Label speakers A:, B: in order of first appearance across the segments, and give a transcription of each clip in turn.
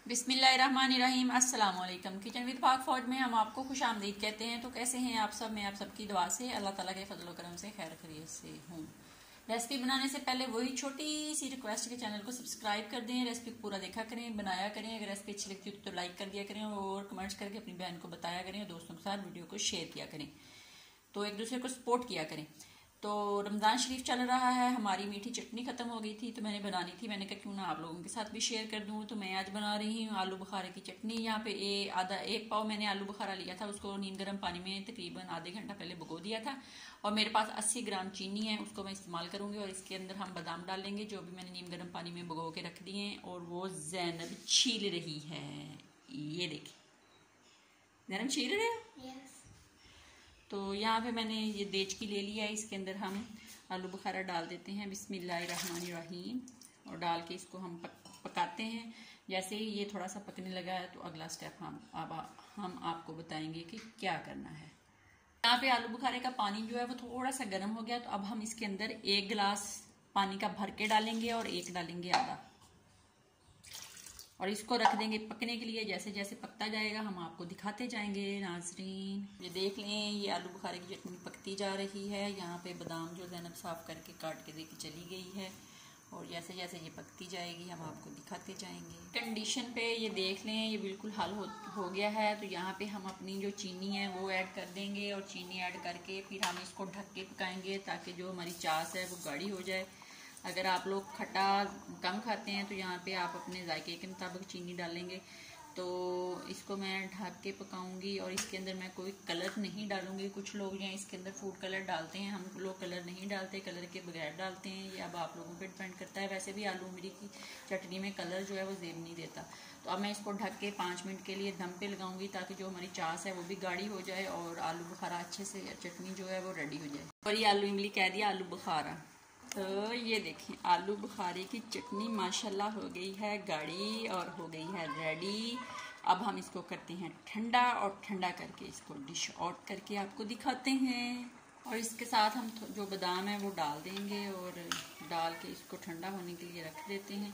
A: बिस्मिल्लाहिर्रहमानिर्रहीम। अस्सलाम वालेकुम। किचन विद पाक फौज में हम आपको खुश आमदीद कहते हैं। तो कैसे हैं आप सब? मैं आप सबकी दुआ से अल्लाह ताला के फजल करम से खैर खैरियत से हूँ। रेसिपी बनाने से पहले वही छोटी सी रिक्वेस्ट के चैनल को सब्सक्राइब कर दें, रेसिपी पूरा देखा करें, बनाया करें। अगर रेसिपी अच्छी लगती है तो लाइक कर दिया करें और कमेंट्स करके अपनी बहन को बताया करें और दोस्तों के साथ वीडियो को शेयर किया करें। तो एक दूसरे को सपोर्ट किया करें। तो रमज़ान शरीफ चल रहा है, हमारी मीठी चटनी ख़त्म हो गई थी तो मैंने बनानी थी। मैंने कहा क्यों ना आप लोगों के साथ भी शेयर कर दूं। तो मैं आज बना रही हूँ आलू बुखारे की चटनी। यहाँ पे एक पाव मैंने आलू बुखारा लिया था, उसको नीम गर्म पानी में तकरीबन आधे घंटा पहले भिगो दिया था। और मेरे पास 80 ग्राम चीनी है, उसको मैं इस्तेमाल करूँगी। और इसके अंदर हम बादाम डालेंगे जो भी मैंने नीम गर्म पानी में भिगो के रख दिए हैं। और वो ज़ैनब छील रही है, ये देखिए ज़ैनब छील रहे हो। तो यहाँ पे मैंने ये देचकी ले लिया है, इसके अंदर हम आलू बुखारा डाल देते हैं बिस्मिल्लाहिर्रहमानिर्रहीम। और डाल के इसको हम पकाते हैं। जैसे ही ये थोड़ा सा पकने लगा है तो अगला स्टेप हम आपको बताएंगे कि क्या करना है। यहाँ पे आलू बुखारे का पानी जो है वो थोड़ा सा गर्म हो गया, तो अब हम इसके अंदर 1 गिलास पानी का भर के डालेंगे और 1 डालेंगे आधा। और इसको रख देंगे पकने के लिए। जैसे जैसे पकता जाएगा हम आपको दिखाते जाएंगे नाजरीन। ये देख लें, ये आलू बुखारे की चटनी पकती जा रही है। यहाँ पे बादाम जो ज़ैनब साफ़ करके काट के देके चली गई है। और जैसे जैसे ये पकती जाएगी हम आपको दिखाते जाएंगे। कंडीशन पे ये देख लें, ये बिल्कुल हल हो गया है। तो यहाँ पे हम अपनी जो चीनी है वो ऐड कर देंगे। और चीनी ऐड करके फिर हम इसको ढक के पकाएंगे ताकि जो हमारी चास है वो गाढ़ी हो जाए। अगर आप लोग खट्टा कम खाते हैं तो यहाँ पे आप अपने जायके के मुताबिक चीनी डालेंगे। तो इसको मैं ढक के पकाऊंगी। और इसके अंदर मैं कोई कलर नहीं डालूंगी। कुछ लोग यहाँ इसके अंदर फूड कलर डालते हैं, हम लोग कलर नहीं डालते, कलर के बगैर डालते हैं। ये अब आप लोगों पे डिपेंड करता है। वैसे भी आलू मिरी की चटनी में कलर जो है वो ज़ेब नहीं देता। तो अब मैं इसको ढक के 5 मिनट के लिए दम पे लगाऊंगी ताकि जो हमारी चास है वो भी गाढ़ी हो जाए और आलू बुखारा अच्छे से चटनी जो है वो रेडी हो जाए। और ये आलू इमली कह दिया आलू बुखारा। तो ये देखें आलू बुखारे की चटनी माशाल्लाह हो गई है गाढ़ी और हो गई है रेडी। अब हम इसको करते हैं ठंडा और ठंडा करके इसको डिश आउट करके आपको दिखाते हैं। और इसके साथ हम जो बादाम है वो डाल देंगे और डाल के इसको ठंडा होने के लिए रख देते हैं।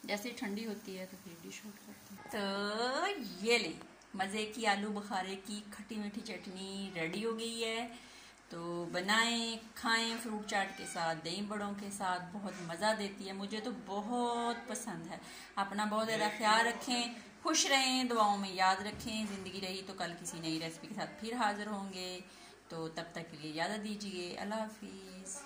A: जैसे ठंडी होती है तो फिर डिश आउट करते हैं। तो ये ले मज़े की आलू बुखारे की खट्टी मीठी चटनी रेडी हो गई है। तो बनाएं खाएं फ्रूट चाट के साथ, दही बड़ों के साथ, बहुत मज़ा देती है। मुझे तो बहुत पसंद है। अपना बहुत ज़्यादा ख्याल रखें, खुश रहें, दुआओं में याद रखें। ज़िंदगी रही तो कल किसी नई रेसिपी के साथ फिर हाजिर होंगे। तो तब तक के लिए इजाज़त दीजिए। अल्लाह हाफिज़।